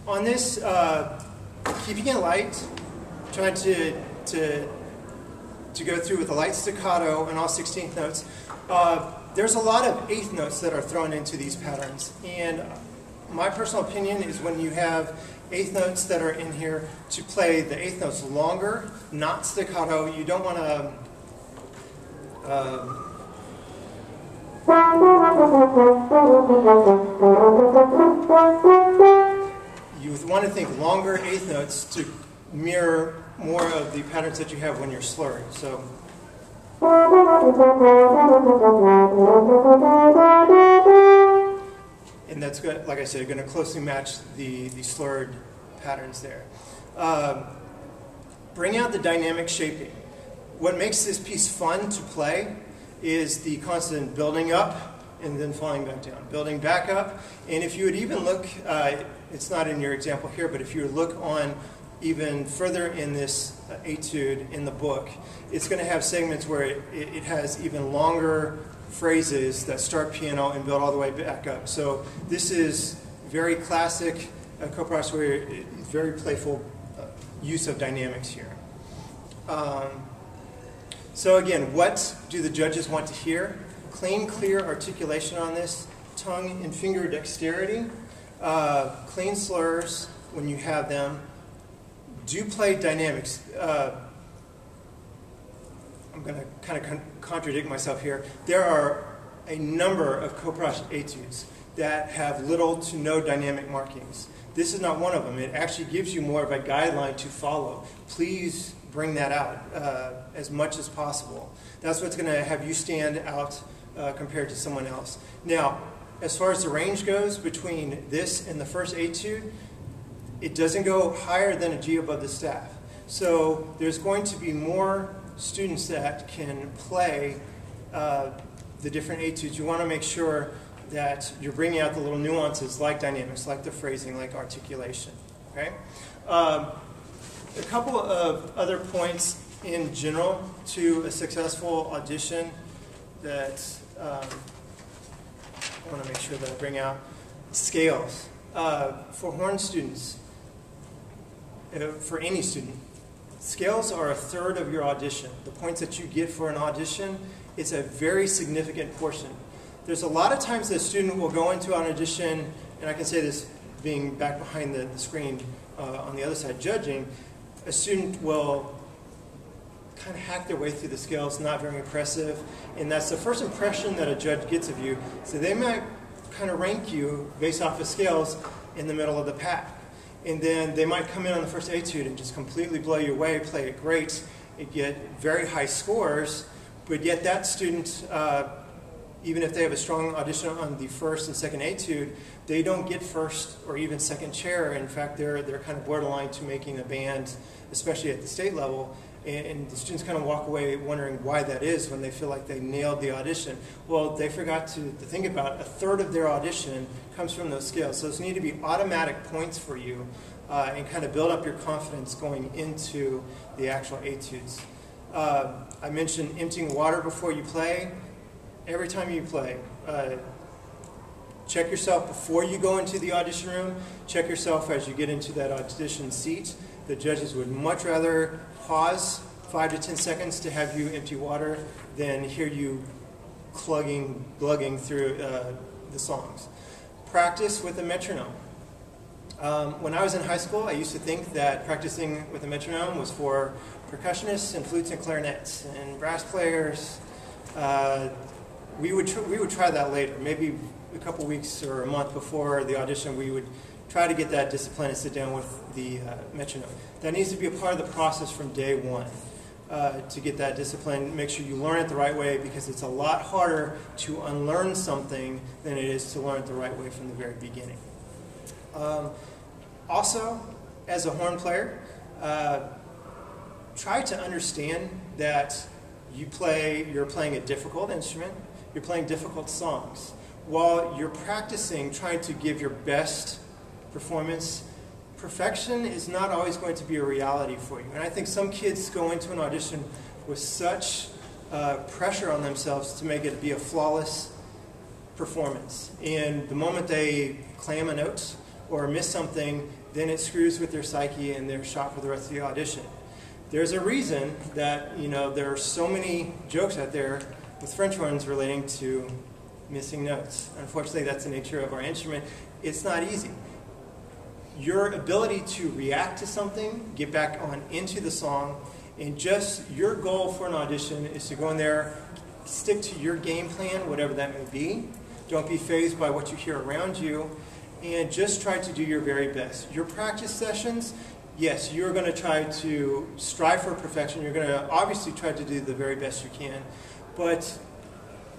On this, keeping it light, trying to go through with a light staccato and all 16th notes, there's a lot of 8th notes that are thrown into these patterns. And my personal opinion is when you have 8th notes that are in here, to play the 8th notes longer, not staccato. You don't want to you want to think longer 8th notes to mirror more of the patterns that you have when you're slurring. So, and that's good, like I said, going to closely match the slurred patterns there. Bring out the dynamic shaping. What makes this piece fun to play is the constant building up and then falling back down, building back up. And if you would even look, it's not in your example here, but if you would look on even further in this etude in the book, it's going to have segments where it has even longer phrases that start piano and build all the way back up. So this is very classic co-process, where very playful use of dynamics here. So again, what do the judges want to hear? Clean, clear articulation on this, tongue and finger dexterity, clean slurs when you have them. Do play dynamics. I'm going to kind of contradict myself here. There are a number of co-process etudes that have little to no dynamic markings. This is not one of them. It actually gives you more of a guideline to follow. Please bring that out as much as possible. That's what's going to have you stand out compared to someone else. Now, as far as the range goes between this and the first etude, it doesn't go higher than a G above the staff. So there's going to be more students that can play the different etudes. You want to make sure that you're bringing out the little nuances like dynamics, like the phrasing, like articulation. Okay? A couple of other points in general to a successful audition that I want to make sure that I bring out. Scales. For horn students, for any student, scales are a third of your audition. The points that you get for an audition, it's a very significant portion. There's a lot of times that a student will go into an audition, and I can say this being back behind the screen on the other side judging, a student will kind of hack their way through the scales, not very impressive, and that's the first impression that a judge gets of you. So they might kind of rank you based off of scales in the middle of the pack. And then they might come in on the first etude and just completely blow you away, play it great, and get very high scores, but yet that student, even if they have a strong audition on the first and second etude, they don't get first or even second chair. In fact, they're kind of borderline to making a band, especially at the state level. And the students kind of walk away wondering why that is when they feel like they nailed the audition. Well, they forgot to think about a third of their audition comes from those scales. So those need to be automatic points for you and kind of build up your confidence going into the actual etudes. I mentioned emptying water before you play. Every time you play, check yourself before you go into the audition room. Check yourself as you get into that audition seat. The judges would much rather pause 5 to 10 seconds to have you empty water than hear you glugging through the songs. Practice with a metronome. When I was in high school, I used to think that practicing with a metronome was for percussionists and flutes and clarinets and brass players. We would try that later, maybe a couple weeks or a month before the audition. We would try to get that discipline and sit down with the metronome. That needs to be a part of the process from day one to get that discipline. Make sure you learn it the right way, because it's a lot harder to unlearn something than it is to learn it the right way from the very beginning. Also, as a horn player, try to understand that you're playing a difficult instrument, you're playing difficult songs. While you're practicing, trying to give your best performance, perfection is not always going to be a reality for you. And I think some kids go into an audition with such pressure on themselves to make it be a flawless performance. And the moment they clam a note or miss something, then it screws with their psyche and they're shot for the rest of the audition. There's a reason that, you know, there are so many jokes out there with French horns relating to missing notes. Unfortunately, that's the nature of our instrument. It's not easy. Your ability to react to something, get back on into the song, and just your goal for an audition is to go in there, stick to your game plan, whatever that may be. Don't be fazed by what you hear around you, and just try to do your very best. Your practice sessions, yes, you're going to try to strive for perfection. You're going to obviously try to do the very best you can, but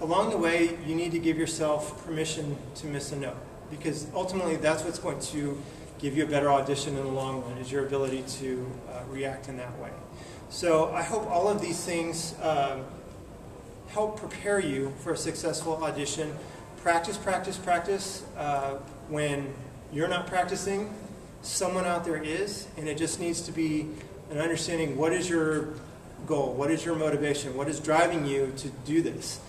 along the way, you need to give yourself permission to miss a note, because ultimately that's what's going to give you a better audition in the long run, is your ability to react in that way. So I hope all of these things help prepare you for a successful audition. Practice, practice, practice. When you're not practicing, someone out there is, and it just needs to be an understanding, what is your goal? What is your motivation? What is driving you to do this?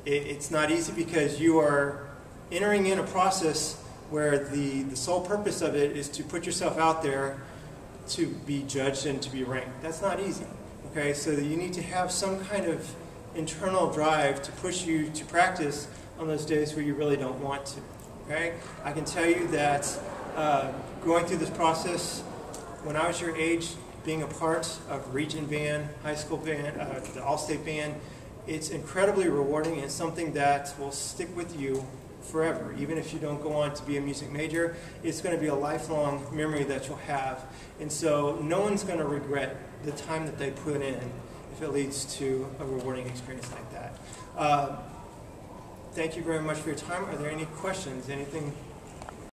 It's not easy because you are entering in a process where the sole purpose of it is to put yourself out there to be judged and to be ranked. That's not easy, okay? So that you need to have some kind of internal drive to push you to practice on those days where you really don't want to, okay? I can tell you that going through this process, when I was your age, being a part of region band, high school band, the all-state band, it's incredibly rewarding and something that will stick with you forever. Even if you don't go on to be a music major, it's going to be a lifelong memory that you'll have. And so no one's going to regret the time that they put in if it leads to a rewarding experience like that. Thank you very much for your time. Are there any questions? Anything